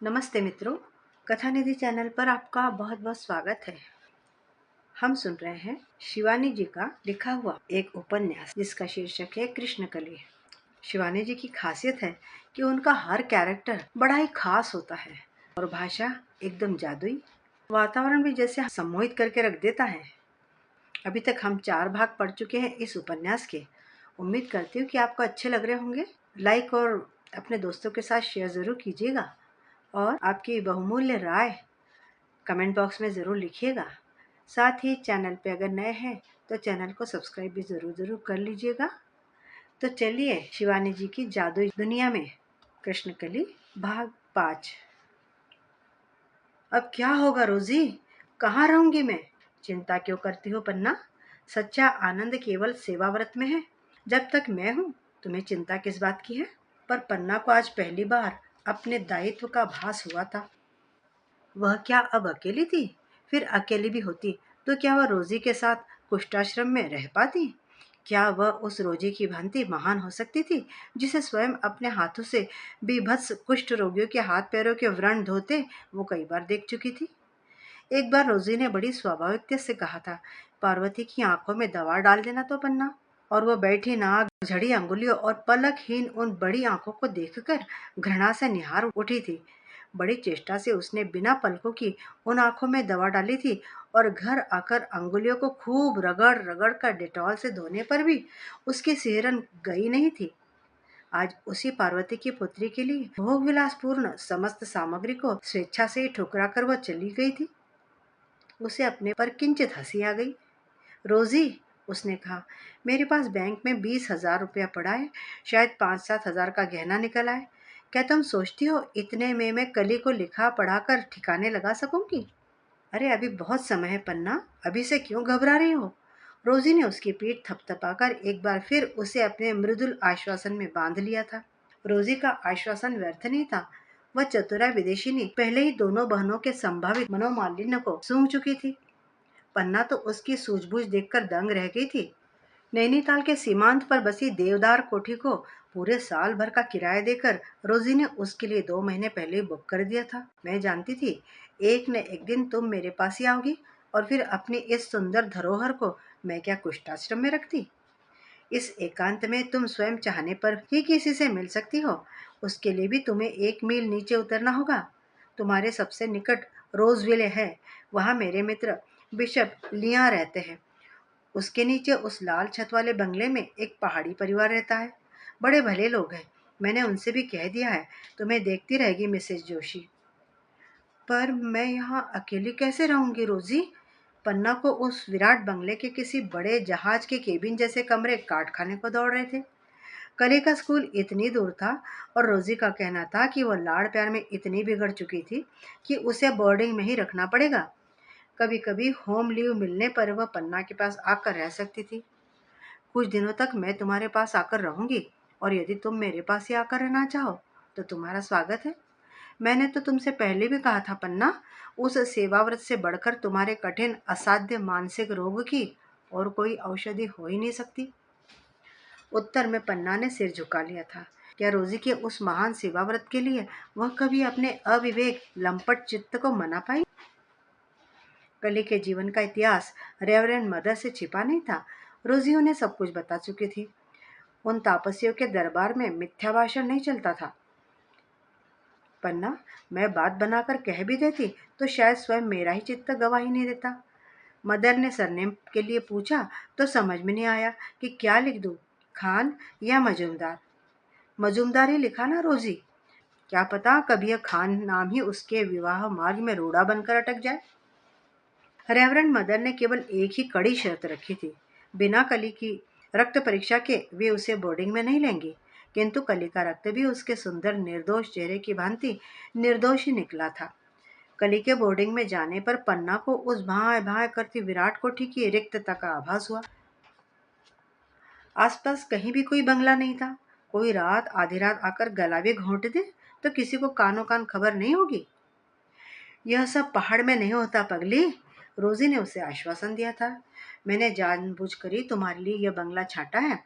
नमस्ते मित्रों, कथा निधि चैनल पर आपका बहुत बहुत स्वागत है। हम सुन रहे हैं शिवानी जी का लिखा हुआ एक उपन्यास जिसका शीर्षक है कृष्णकली। शिवानी जी की खासियत है कि उनका हर कैरेक्टर बड़ा ही खास होता है और भाषा एकदम जादुई, वातावरण भी जैसे सम्मोहित करके रख देता है। अभी तक हम 4 भाग पढ़ चुके हैं इस उपन्यास के। उम्मीद करती हूँ कि आपको अच्छे लग रहे होंगे। लाइक और अपने दोस्तों के साथ शेयर ज़रूर कीजिएगा और आपकी बहुमूल्य राय कमेंट बॉक्स में ज़रूर लिखिएगा। साथ ही चैनल पे अगर नए हैं तो चैनल को सब्सक्राइब भी ज़रूर कर लीजिएगा। तो चलिए शिवानी जी की जादुई दुनिया में कृष्णकली भाग 5। अब क्या होगा रोजी, कहाँ रहूंगी मैं? चिंता क्यों करती हो पन्ना? सच्चा आनंद केवल सेवाव्रत में है। जब तक मैं हूँ तुम्हें चिंता किस बात की है? पर पन्ना को आज पहली बार अपने दायित्व का भास हुआ था। वह क्या अब अकेली थी? फिर अकेली भी होती तो क्या वह रोजी के साथ कुष्ठाश्रम में रह पाती? क्या वह उस रोजी की भांति महान हो सकती थी जिसे स्वयं अपने हाथों से बीभत्स कुष्ठ रोगियों के हाथ पैरों के व्रण धोते वो कई बार देख चुकी थी। एक बार रोजी ने बड़ी स्वाभाविकता से कहा था, पार्वती की आंखों में दवा डाल देना तो पन्ना। और वो बैठी नाक, झड़ी अंगुलियों और पलकहीन उन बड़ी आंखों को देखकर घृणा से निहार उठी थी। बड़ी चेष्टा से उसने बिना पलकों की उन आंखों में दवा डाली थी और घर आकर अंगुलियों को खूब रगड़ रगड़ कर डेटॉल से धोने पर भी उसकी सिहरन गई नहीं थी। आज उसी पार्वती की पुत्री के लिए भोग विलासपूर्ण समस्त सामग्री को स्वेच्छा से ही ठुकरा कर वह चली गई थी। उसे अपने पर किंचित हंसी आ गई। रोजी, उसने कहा, मेरे पास बैंक में 20,000 रुपया पड़ा है। शायद 5-7 हजार का गहना निकल आए। क्या तुम सोचती हो इतने में मैं कली को लिखा पढ़ा कर ठिकाने लगा सकूंगी? अरे अभी बहुत समय है पन्ना, अभी से क्यों घबरा रही हो? रोजी ने उसकी पीठ थपथपाकर एक बार फिर उसे अपने मृदुल आश्वासन में बांध लिया था। रोजी का आश्वासन व्यर्थ नहीं था। वह चतुरा विदेशिनी पहले ही दोनों बहनों के संभावित मनोमालिन्य को सूंघ चुकी थी। पन्ना तो उसकी सूझबूझ देखकर दंग रह गई थी। नैनीताल के सीमांत पर बसी देवदार कोठी को पूरे साल भर का किराया देकर रोजी ने उसके लिए 2 महीने पहले ही बुक कर दिया था। मैं जानती थी एक न एक दिन तुम मेरे पास ही आओगी और फिर अपनी इस सुंदर धरोहर को मैं क्या कुष्ठाश्रम में रखती। इस एकांत में तुम स्वयं चाहने पर ही किसी से मिल सकती हो। उसके लिए भी तुम्हें 1 मील नीचे उतरना होगा। तुम्हारे सबसे निकट रोजविले है। वहाँ मेरे मित्र बिशप लिया रहते हैं। उसके नीचे उस लाल छत वाले बंगले में एक पहाड़ी परिवार रहता है। बड़े भले लोग हैं। मैंने उनसे भी कह दिया है तुम्हें देखती रहेगी मिसेस जोशी। पर मैं यहाँ अकेली कैसे रहूंगी रोजी? पन्ना को उस विराट बंगले के किसी बड़े जहाज के केबिन जैसे कमरे काट खाने को दौड़ रहे थे। कली का स्कूल इतनी दूर था और रोजी का कहना था कि वह लाड़ प्यार में इतनी बिगड़ चुकी थी कि उसे बोर्डिंग में ही रखना पड़ेगा। कभी कभी होम लीव मिलने पर वह पन्ना के पास आकर रह सकती थी। कुछ दिनों तक मैं तुम्हारे पास आकर रहूंगी और यदि तुम मेरे पास ही आकर रहना चाहो तो तुम्हारा स्वागत है। मैंने तो तुमसे पहले भी कहा था पन्ना, उस सेवाव्रत से बढ़कर तुम्हारे कठिन असाध्य मानसिक रोग की और कोई औषधि हो ही नहीं सकती। उत्तर में पन्ना ने सिर झुका लिया था। क्या रोजी के उस महान सेवाव्रत के लिए वह कभी अपने अविवेक लंपट चित्त को मना पाई? कली के जीवन का इतिहास रेवरेंड मदर से छिपा नहीं था। रोजी उन्हें सब कुछ बता चुकी थी। उन तापसियों के दरबार में मिथ्या भाषण नहीं चलता था। पन्ना, मैं बात बनाकर कह भी देती तो शायद स्वयं मेरा ही चित्त गवाही नहीं देता। मदर ने सरनेम के लिए पूछा तो समझ में नहीं आया कि क्या लिख दूं, खान या मजूमदार। मजूमदार ही लिखा ना रोजी। क्या पता कभी यह खान नाम ही उसके विवाह मार्ग में रोड़ा बनकर अटक जाए। रेवरेंड मदर ने केवल एक ही कड़ी शर्त रखी थी, बिना कली की रक्त परीक्षा के वे उसे बोर्डिंग में नहीं लेंगी। किंतु कली का रक्त भी उसके सुंदर निर्दोष चेहरे की भांति निर्दोष ही निकला था। कली के बोर्डिंग में जाने पर पन्ना को उस भाए भाए करती विराट कोठी की रिक्तता का आभास हुआ। आसपास कहीं भी कोई बंगला नहीं था। कोई रात आधी रात आकर गला भी घोंट दे तो किसी को कानो कान खबर नहीं होगी। यह सब पहाड़ में नहीं होता पगली, रोजी ने उसे आश्वासन दिया था। मैंने जानबूझकर ही तुम्हारे लिए यह बंगला छाटा है।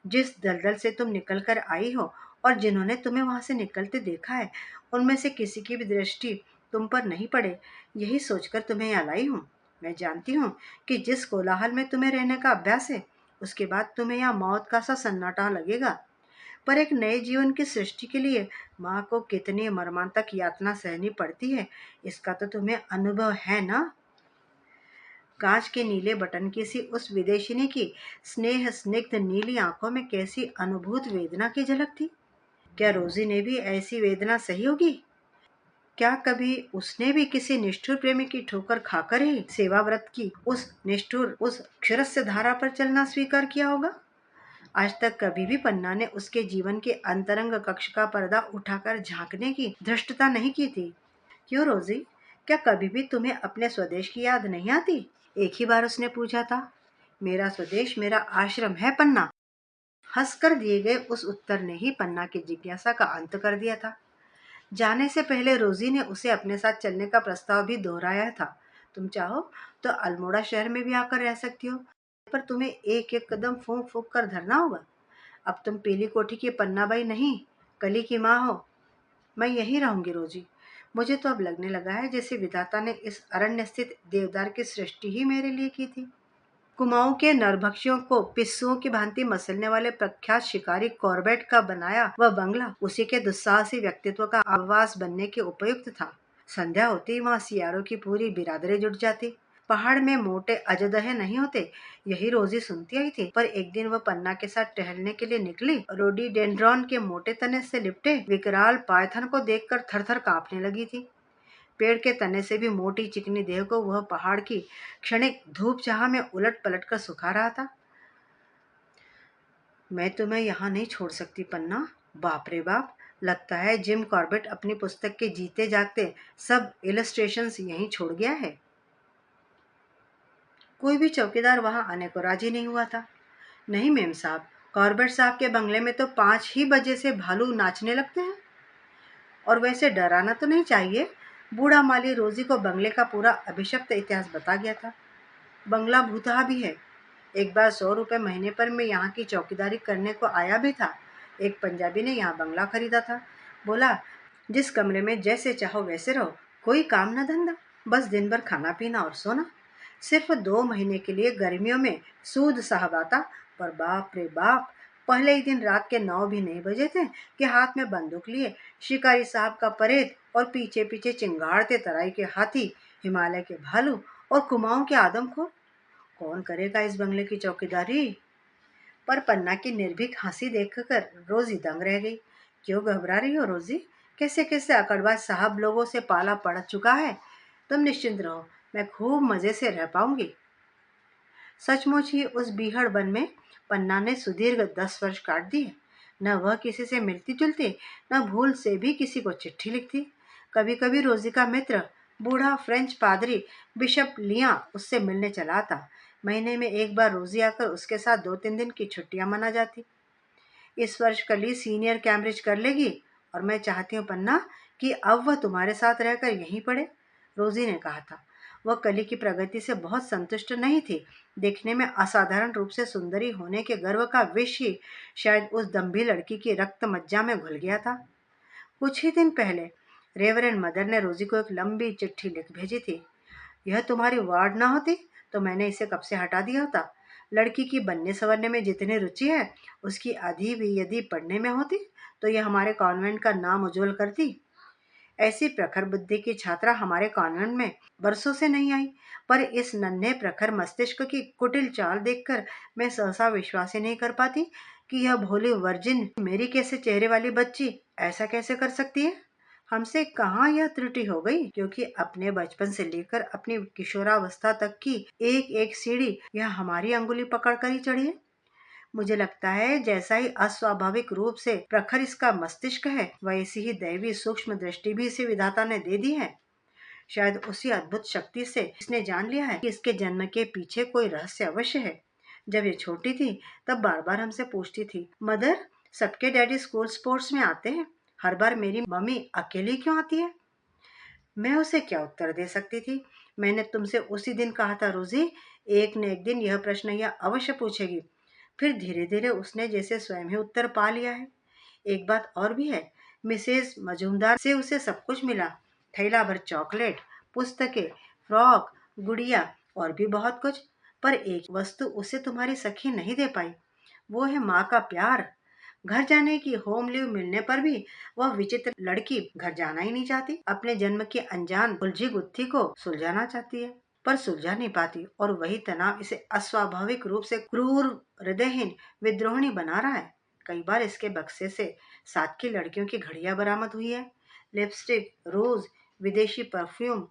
जिस दलदल से तुम निकल कर आई हो और जिन्होंने तुम्हें वहां से निकलते देखा है उनमें से किसी की भी दृष्टि तुम पर नहीं पड़े, यही सोचकर तुम्हें यहाँ लाई हूँ। मैं जानती हूँ कि जिस कोलाहल में तुम्हें रहने का अभ्यास है उसके बाद तुम्हें यहाँ मौत का सा सन्नाटा लगेगा, पर एक नए जीवन की सृष्टि के लिए माँ को कितनी मर्मांतक यातना सहनी पड़ती है इसका तो तुम्हें अनुभव है ना। कांच के नीले बटन की सी उस विदेशिनी की स्नेह स्निग्ध नीली आंखों में कैसी अनुभूत वेदना की झलक थी। क्या रोजी ने भी ऐसी वेदना सही होगी? क्या कभी उसने भी किसी निष्ठुर प्रेमी की ठोकर खाकर ही सेवा व्रत की उस निष्ठुर उस क्षुरस्य धारा पर चलना स्वीकार किया होगा? आज तक कभी भी पन्ना ने उसके जीवन के अंतरंग कक्ष का पर्दा उठाकर झांकने की धृष्टता नहीं की थी। क्यों रोजी, क्या कभी भी तुम्हें अपने स्वदेश की याद नहीं आती? एक ही बार उसने पूछा था। मेरा स्वदेश मेरा आश्रम है पन्ना। हंसकर दिए गए उस उत्तर ने ही पन्ना की जिज्ञासा का अंत कर दिया था। जाने से पहले रोजी ने उसे अपने साथ चलने का प्रस्ताव भी दोहराया था। तुम चाहो तो अल्मोड़ा शहर में भी आकर रह सकती हो, पर तुम्हें एक एक कदम फूंक फूंक कर धरना होगा। अब तुम पीली कोठी की पन्नाबाई नहीं, कली की माँ हो। मैं यहीं रहूंगी रोजी। मुझे तो अब लगने लगा है जैसे विधाता ने इस अरण्य स्थित देवदार की सृष्टि ही मेरे लिए की थी। कुमाऊं के नरभक्षियों को पिस्सुओं की भांति मसलने वाले प्रख्यात शिकारी कॉर्बेट का बनाया वह बंगला उसी के दुस्साहसी व्यक्तित्व का आवास बनने के उपयुक्त था। संध्या होती ही वहां सियारों की पूरी बिरादरी जुट जाती। पहाड़ में मोटे अजदहे नहीं होते, यही रोजी सुनती आई थी। पर एक दिन वह पन्ना के साथ टहलने के लिए निकली। रोडीडेंड्रॉन के मोटे तने से लिपटे विकराल पायथन को देखकर थर थर कांपने लगी थी। पेड़ के तने से भी मोटी चिकनी देह को वह पहाड़ की क्षणिक धूप छाह में उलट पलट कर सुखा रहा था। मैं तुम्हें यहाँ नहीं छोड़ सकती पन्ना। बाप रे बाप, लगता है जिम कॉर्बेट अपनी पुस्तक के जीते जागते सब इलस्ट्रेशंस यहीं छोड़ गया है। कोई भी चौकीदार वहां आने को राजी नहीं हुआ था। नहीं मेम साहब, कॉर्बेट साहब के बंगले में तो 5 ही बजे से भालू नाचने लगते हैं। और वैसे डराना तो नहीं चाहिए। बूढ़ा माली रोजी को बंगले का पूरा अभिशप्त इतिहास बता गया था। बंगला भूतहा भी है। एक बार 100 रुपए महीने पर मैं यहाँ की चौकीदारी करने को आया भी था। एक पंजाबी ने यहाँ बंगला खरीदा था। बोला, जिस कमरे में जैसे चाहो वैसे रहो, कोई काम ना धंधा, बस दिन भर खाना पीना और सोना। सिर्फ 2 महीने के लिए गर्मियों में सूद साहब आता। पर बाप रे बाप, पहले ही दिन रात के 9 भी नहीं बजे थे कि हाथ में बंदूक लिए शिकारी साहब का परेड और पीछे पीछे चिंगाड़ते तराई के हाथी, हिमालय के भालू और कुमाऊं के आदमखोर। कौन करेगा इस बंगले की चौकीदारी? पर पन्ना की निर्भीक हंसी देखकर रोजी दंग रह गई। क्यों घबरा रही हो रोजी? कैसे कैसे अकड़बाज साहब लोगों से पाला पड़ चुका है। तुम निश्चिंत रहो, मैं खूब मजे से रह पाऊंगी। सचमुच ही उस बीहड़ वन में पन्ना ने सुदीर्घ 10 वर्ष काट दिए। न वह किसी से मिलती जुलती, न भूल से भी किसी को चिट्ठी लिखती। कभी कभी रोजी का मित्र बूढ़ा फ्रेंच पादरी बिशप लिया उससे मिलने चला आता। महीने में एक बार रोजी आकर उसके साथ 2-3 दिन की छुट्टियां मना जाती। इस वर्ष कली सीनियर कैम्ब्रिज कर लेगी और मैं चाहती हूँ पन्ना कि अब वह तुम्हारे साथ रहकर यहीं पढ़े। रोजी ने कहा था। वह कली की प्रगति से बहुत संतुष्ट नहीं थी। देखने में असाधारण रूप से सुंदरी होने के गर्व का विष ही शायद उस दम्भी लड़की की रक्त मज्जा में घुल गया था। कुछ ही दिन पहले रेवरेंड मदर ने रोजी को एक लंबी चिट्ठी लिख भेजी थी। यह तुम्हारी वार्ड ना होती तो मैंने इसे कब से हटा दिया होता। लड़की की बनने संवरने में जितनी रुचि है उसकी आधी भी यदि पढ़ने में होती तो यह हमारे कॉन्वेंट का नाम उज्जवल करती। ऐसी प्रखर बुद्धि की छात्रा हमारे कॉन्वेंट में बरसों से नहीं आई। पर इस नन्हे प्रखर मस्तिष्क की कुटिल चाल देखकर मैं सहसा विश्वास ही नहीं कर पाती कि यह भोली वर्जिन मेरी कैसे चेहरे वाली बच्ची ऐसा कैसे कर सकती है। हमसे कहाँ यह त्रुटि हो गई, क्योंकि अपने बचपन से लेकर अपनी किशोरावस्था तक की एक एक सीढ़ी यह हमारी अंगुली पकड़ कर ही चढ़ी है। मुझे लगता है जैसा ही अस्वाभाविक रूप से प्रखर इसका मस्तिष्क है, वैसी ही दैवी सूक्ष्म दृष्टि भी इसे विधाता ने दे दी है। शायद उसी अद्भुत शक्ति से इसने जान लिया है कि इसके जन्म के पीछे कोई रहस्य अवश्य है। जब ये छोटी थी तब बार बार हमसे पूछती थी, मदर, सबके डैडी स्कूल स्पोर्ट्स में आते हैं, हर बार मेरी मम्मी अकेली क्यों आती है? मैं उसे क्या उत्तर दे सकती थी? मैंने तुमसे उसी दिन कहा था रोजी, एक न एक दिन यह प्रश्न यह अवश्य पूछेगी। फिर धीरे धीरे उसने जैसे स्वयं ही उत्तर पा लिया है। एक बात और भी है, मिसेज मजूमदार से उसे सब कुछ मिला। थैला भर चॉकलेट, पुस्तकें, फ्रॉक, गुड़िया और भी बहुत कुछ। पर एक वस्तु उसे तुम्हारी सखी नहीं दे पाई, वो है माँ का प्यार। घर जाने की होम लीव मिलने पर भी वह विचित्र लड़की घर जाना ही नहीं चाहती। अपने जन्म की अनजान उलझी गुत्थी को सुलझाना चाहती है, पर सुलझा नहीं पाती, और वही तनाव इसे अस्वाभाविक रूप से क्रूर, हृदयहीन, विद्रोहिणी बना रहा है। कई बार इसके बक्से से साथ की लड़कियों की घड़ियां बरामद हुई है, लिपस्टिक, रोज, विदेशी परफ्यूम,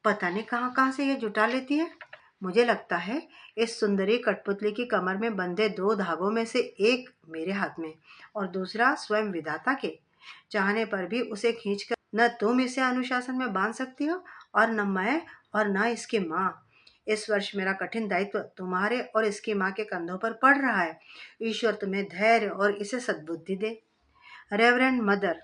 पता नहीं कहाँ कहाँ से ये जुटा लेती है। मुझे लगता है इस सुंदरी कठपुतली की कमर में बंधे दो धागों में से एक मेरे हाथ में और दूसरा स्वयं विधाता के। चाहने पर भी उसे खींचकर न तुम इसे अनुशासन में बांध सकती हो, और न मैं, और न इसकी माँ। इस वर्ष मेरा कठिन दायित्व तुम्हारे और इसकी माँ के कंधों पर पड़ रहा है। ईश्वर तुम्हें धैर्य और इसे सद्बुद्धि दे। Reverend mother.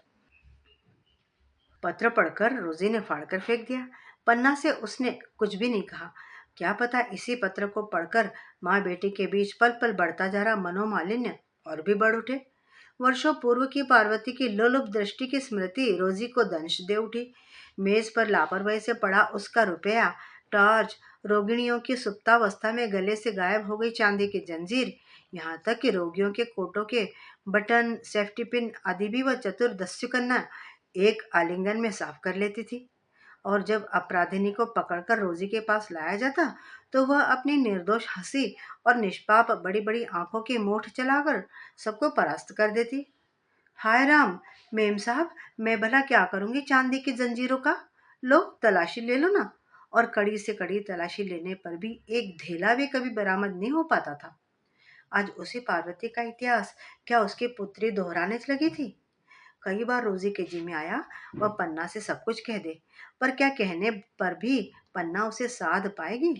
पत्र पढ़कर रोजी ने फाड़कर फेंक दिया। पन्ना से उसने कुछ भी नहीं कहा। क्या पता इसी पत्र को पढ़कर माँ बेटी के बीच पल पल बढ़ता जा रहा मनोमालिन्य और भी बढ़ उठे। वर्षों पूर्व की पार्वती की लोलुप दृष्टि की स्मृति रोजी को दंश दे उठी। मेज पर लापरवाही से पड़ा उसका रुपया, टॉर्च, रोगिणियों की सुप्तावस्था में गले से गायब हो गई चांदी की जंजीर, यहाँ तक कि रोगियों के कोटों के बटन, सेफ्टी पिन आदि भी वह चतुर दस्युकन्या एक आलिंगन में साफ कर लेती थी। और जब अपराधिनी को पकड़कर रोजी के पास लाया जाता, तो वह अपनी निर्दोष हंसी और निष्पाप बड़ी बड़ी आंखों की मूठ चलाकर सबको परास्त कर देती। हाय राम, मेम साहब, मैं भला क्या करूंगी चांदी की जंजीरों का। लो तलाशी ले लो ना। और कड़ी से कड़ी तलाशी लेने पर भी एक धेला भी कभी बरामद नहीं हो पाता था। आज उसी पार्वती का इतिहास क्या उसकी पुत्री दोहराने लगी थी। कई बार रोजी के जी में आया वह पन्ना से सब कुछ कह दे, पर क्या कहने पर भी पन्ना उसे साध पाएगी।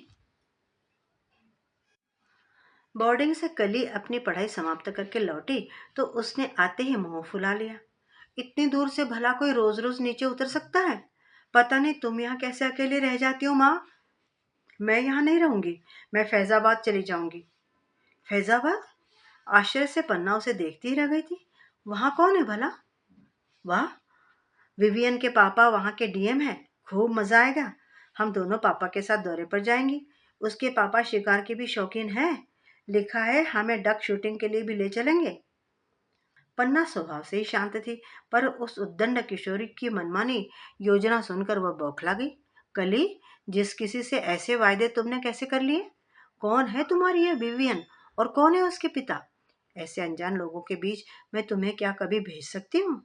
बोर्डिंग से कली अपनी पढ़ाई समाप्त करके लौटी तो उसने आते ही मुंह फुला लिया। इतनी दूर से भला कोई रोज रोज नीचे उतर सकता है। पता नहीं तुम यहाँ कैसे अकेले रह जाती हो माँ। मैं यहाँ नहीं रहूंगी, मैं फैजाबाद चली जाऊंगी। फैजाबाद? आश्चर्य से पन्ना उसे देखती ही रह गई थी। वहां कौन है भला? वाह, विवियन के पापा वहाँ के डीएम हैं। खूब मजा आएगा। हम दोनों पापा के साथ दौरे पर जाएंगी। उसके पापा शिकार के भी शौकीन हैं। लिखा है हमें डक शूटिंग के लिए भी ले चलेंगे। पन्ना स्वभाव से ही शांत थी, पर उस उद्दंड किशोरी की मनमानी योजना सुनकर वह बौखला गई। कली, जिस किसी से ऐसे वायदे तुमने कैसे कर लिए? कौन है तुम्हारी यह विवियन, और कौन है उसके पिता? ऐसे अनजान लोगों के बीच मैं तुम्हें क्या कभी भेज सकती हूँ?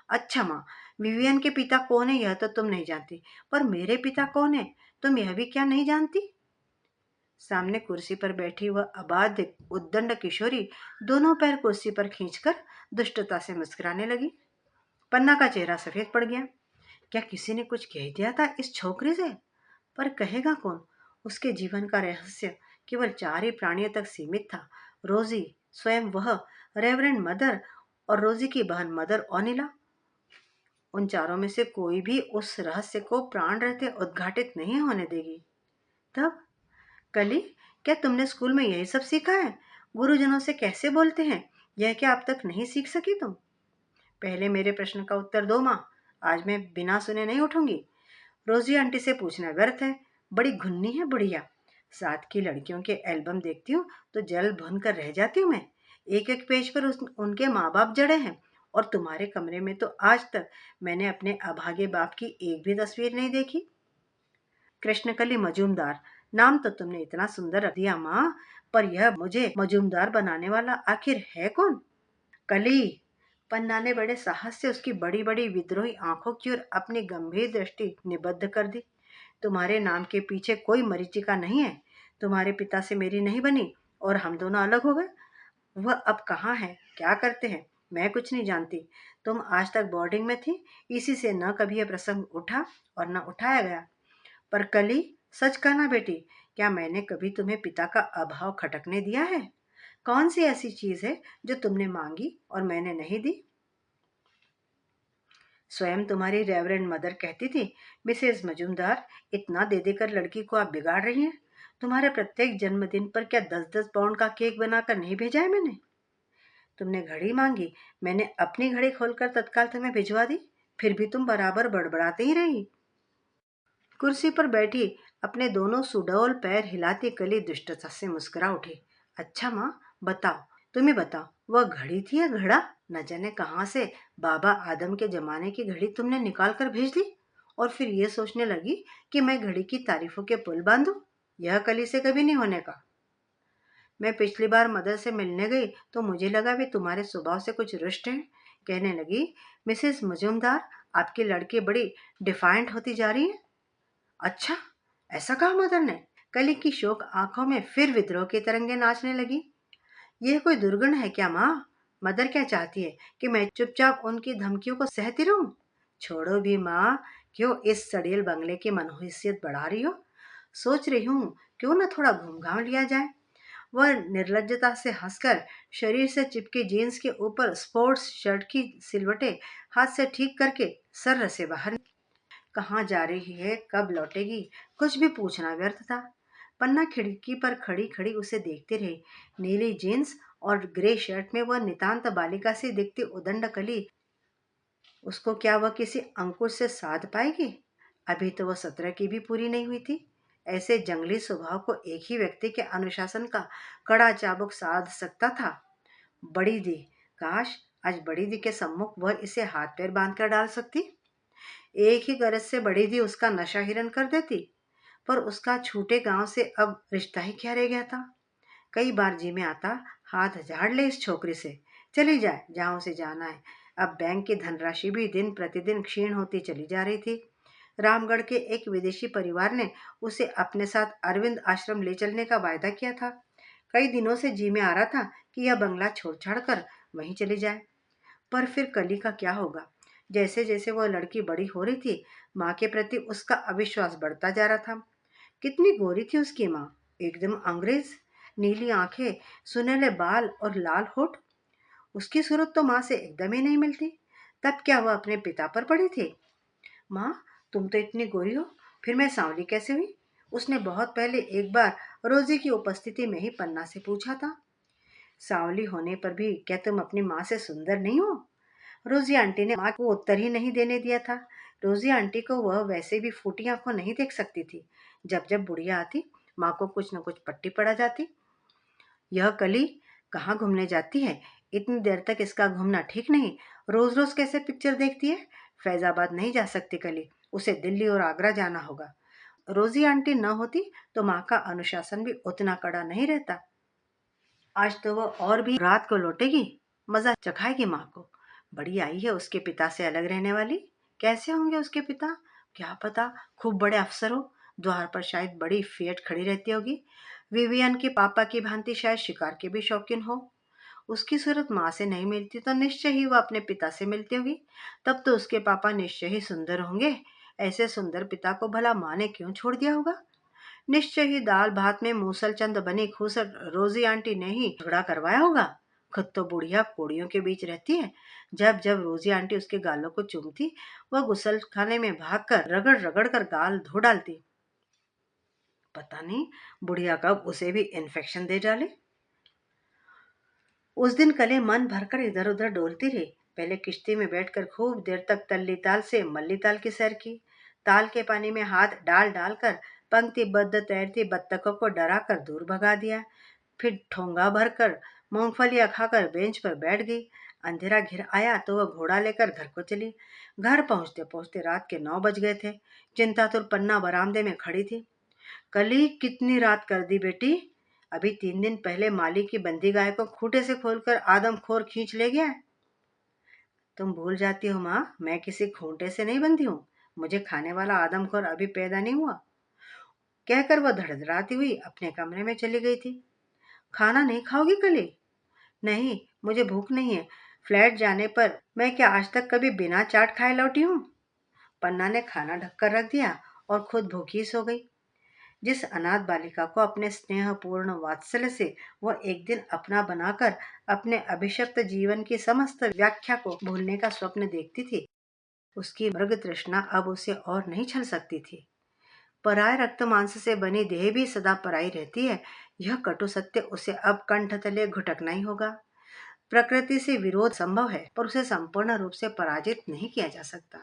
अच्छा माँ, विवियन के पिता कौन है यह तो तुम नहीं जानती, पर मेरे पिता कौन है तुम यह भी क्या नहीं जानती? सामने कुर्सी पर बैठी वह अबाध उद्दंड किशोरी दोनों पैर कुर्सी पर खींचकर दुष्टता से मुस्कुराने लगी। पन्ना का चेहरा सफेद पड़ गया। क्या किसी ने कुछ कह दिया था इस छोकरी से? पर कहेगा कौन? उसके जीवन का रहस्य केवल चार ही प्राणियों तक सीमित था। रोजी, स्वयं वह, रेवरेंड मदर और रोजी की बहन मदर ओनिला। उन चारों में से कोई भी उस रहस्य को प्राण रहते उद्घाटित नहीं होने देगी। तब कली, क्या तुमने स्कूल में यही सब सीखा है? गुरुजनों से कैसे बोलते हैं, यह क्या अब तक नहीं सीख सकी तुम? पहले मेरे प्रश्न का उत्तर दो माँ। आज मैं बिना सुने नहीं उठूंगी। रोजी आंटी से पूछना व्यर्थ है। बड़ी घुन्नी है बुढ़िया। साथ की लड़कियों के एल्बम देखती हूँ तो जल भुन कर रह जाती हूँ मैं। एक एक पेज पर उनके माँ बाप जड़े हैं, और तुम्हारे कमरे में तो आज तक मैंने अपने अभागे बाप की एक भी तस्वीर नहीं देखी। कृष्णकली मजूमदार, नाम तो तुमने इतना सुंदर रख दिया माँ, पर यह मुझे मजूमदार बनाने वाला आखिर है कौन? कली। पन्ना ने बड़े साहस से उसकी बड़ी बड़ी विद्रोही आंखों की ओर अपनी गंभीर दृष्टि निबद्ध कर दी। तुम्हारे नाम के पीछे कोई मरीचिका नहीं है। तुम्हारे पिता से मेरी नहीं बनी, और हम दोनों अलग हो गए। वह अब कहाँ है, क्या करते हैं, मैं कुछ नहीं जानती। तुम आज तक बोर्डिंग में थी, इसी से न कभी यह प्रसंग उठा और न उठाया गया। पर कली, सच कहना बेटी, क्या मैंने कभी तुम्हें पिता का अभाव खटकने दिया है? कौन सी ऐसी चीज है जो तुमने मांगी और मैंने नहीं दी? स्वयं तुम्हारी रेवरेंड मदर कहती थी, मिसेस मजूमदार, इतना दे देकर लड़की को आप बिगाड़ रही हैं। तुम्हारे प्रत्येक जन्मदिन पर क्या 10-10 पाउंड का केक बनाकर नहीं भेजा है मैंने? तुमने घड़ी मांगी, मैंने अपनी घड़ी खोलकर तत्काल तुम्हें भिजवा दी, फिर भी तुम बराबर बड़बड़ाते ही रही। कुर्सी पर बैठी अपने दोनों सुडौल पैर हिलाती कली दुष्टता से मुस्कुरा उठी। अच्छा माँ, बताओ, तुम ही बताओ, वह घड़ी थी या घड़ा? न जाने कहाँ से बाबा आदम के जमाने की घड़ी तुमने निकाल कर भेज दी, और फिर ये सोचने लगी कि मैं घड़ी की तारीफों के पुल बांधूं। यह कली से कभी नहीं होने का। मैं पिछली बार मदर से मिलने गई तो मुझे लगा वे तुम्हारे स्वभाव से कुछ रुष्ट हैं। कहने लगी, मिसेस मजूमदार, आपकी लड़की बड़ी डिफाइंट होती जा रही है। अच्छा, ऐसा कहा मदर ने? कली की शोक आंखों में फिर विद्रोह की तरंगे नाचने लगी। यह कोई दुर्गुण है क्या माँ? मदर क्या चाहती है कि मैं चुपचाप उनकी धमकियों को सहती रहूं? छोड़ो भी माँ, क्यों इस सड़ेल बंगले की मनहूसियत बढ़ा रही हो? सोच रही हूँ क्यों न थोड़ा घूम घाम लिया जाए। वह निर्लज्जता से हंसकर शरीर से चिपकी जीन्स के ऊपर स्पोर्ट्स शर्ट की सिलवटें हाथ से ठीक करके सर्र से बाहर। कहाँ जा रही है, कब लौटेगी, कुछ भी पूछना व्यर्थ था। पन्ना खिड़की पर खड़ी खड़ी उसे देखते रहे। नीली जीन्स और ग्रे शर्ट में वह नितांत बालिका सी दिखती उदंड कली, उसको क्या वह किसी अंकुश से साध पाएगी? अभी तो वह 17 की भी पूरी नहीं हुई थी। ऐसे जंगली स्वभाव को एक ही व्यक्ति के अनुशासन का कड़ा चाबुक साध सकता था। बड़ी दी, काश आज बड़ी दी के सम्मुख वह इसे हाथ पैर बांध कर डाल सकती। एक ही गरज से बड़ी दी उसका नशा हिरन कर देती। पर उसका छूटे गांव से अब रिश्ता ही क्या रह गया था। कई बार जी में आता, हाथ झाड़ ले इस छोकरी से, चली जाए जहां उसे जाना है। अब बैंक की धनराशि भी दिन प्रतिदिन क्षीण होती चली जा रही थी। रामगढ़ के एक विदेशी परिवार ने उसे अपने साथ अरविंद आश्रम ले चलने का वायदा किया था। कई दिनों से जी में आ रहा था कि यह बंगला छोड़ छाड़ कर वहीं चली जाए। पर फिर कली का क्या होगा? जैसे जैसे वह लड़की बड़ी हो रही थी, माँ के प्रति उसका अविश्वास बढ़ता जा रहा था। कितनी गोरी थी उसकी माँ, एकदम अंग्रेज। नीली आंखें, सुनहले बाल और लाल होठ। उसकी सूरत तो माँ से एकदम ही नहीं मिलती। तब क्या वह अपने पिता पर पड़ी थी? माँ, तुम तो इतनी गोरी हो, फिर मैं सांवली कैसे हुई? उसने बहुत पहले एक बार रोजी की उपस्थिति में ही पन्ना से पूछा था। सांवली होने पर भी क्या तुम अपनी माँ से सुंदर नहीं हो? रोजी आंटी ने माँ को उत्तर ही नहीं देने दिया था। रोजी आंटी को वह वैसे भी फूटी आंखों नहीं देख सकती थी। जब जब बुढ़िया आती, माँ को कुछ न कुछ पट्टी पड़ा जाती। यह कली कहाँ घूमने जाती है? इतनी देर तक इसका घूमना ठीक नहीं। रोज रोज कैसे पिक्चर देखती है? फैजाबाद नहीं जा सकती कली, उसे दिल्ली और आगरा जाना होगा। रोजी आंटी न होती तो माँ का अनुशासन भी उतना कड़ा नहीं रहता। आज तो वो और भी रात को लौटेगी, मजा चखाएगी माँ को। बड़ी आई है उसके पिता से अलग रहने वाली। कैसे होंगे उसके पिता? क्या पता, खूब बड़े अफसर हो। द्वार पर शायद बड़ी फिएट खड़ी रहती होगी। विवियन के पापा की भांति शायद शिकार के भी शौकीन हो। उसकी सूरत माँ से नहीं मिलती तो निश्चय ही वह अपने पिता से मिलती होगी। तब तो उसके पापा निश्चय ही सुंदर होंगे। ऐसे सुंदर पिता को भला माँ ने क्यों छोड़ दिया होगा? निश्चय ही दाल भात में मूसलचंद बनी खूसट रोजी आंटी ने ही झगड़ा करवाया होगा। खुद तो बुढ़िया कोड़ियों के बीच रहती है। जब जब रोजी आंटी उसके गालों को चूमती, वह गुसल खाने में भागकर रगड़ रगड़ कर गाल धो डालती। पता नहीं बुढ़िया कब उसे भी इन्फेक्शन दे डाले। उस दिन कले मन भरकर इधर उधर डोलती रही। पहले किश्ती में बैठकर खूब देर तक तल्ली ताल से मल्ली ताल की सैर की। ताल के पानी में हाथ डाल डाल कर पंक्तिबद्ध तैरती बत्तखों को डरा कर दूर भगा दिया। फिर ठोंगा भरकर मूंगफलियां खाकर बेंच पर बैठ गई। अंधेरा घिर आया तो वह घोड़ा लेकर घर को चली। घर पहुंचते पहुंचते रात के 9 बज गए थे। चिंतातुर पन्ना बरामदे में खड़ी थी। कली कितनी रात कर दी बेटी? अभी 3 दिन पहले माली की बंदी गाय को खूंटे से खोलकर आदमखोर खींच ले गया। तुम भूल जाती हो माँ, मैं किसी खूंटे से नहीं बंधी हूँ। मुझे खाने वाला आदमखोर अभी पैदा नहीं हुआ। कहकर वह धड़धड़ाती हुई अपने कमरे में चली गई थी। खाना नहीं खाओगी कली? नहीं, मुझे भूख नहीं है। फ्लैट जाने पर मैं क्या आज तक कभी बिना चाट खाए लौटी हूँ? पन्ना ने खाना ढककर रख दिया और खुद भूखी सो गई। जिस अनाथ बालिका को अपने स्नेहपूर्ण वात्सल्य से वह एक दिन अपना बनाकर अपने अभिशप्त जीवन की समस्त व्याख्या को भूलने का स्वप्न देखती थी, उसकी मृग तृष्णा अब उसे और नहीं छल सकती थी। पराय रक्त मांस से बनी देह भी सदा पराई रहती है, यह कटु सत्य उसे अब कंठ तले घुटकना ही होगा। प्रकृति से विरोध संभव है, पर उसे संपूर्ण रूप से पराजित नहीं किया जा सकता।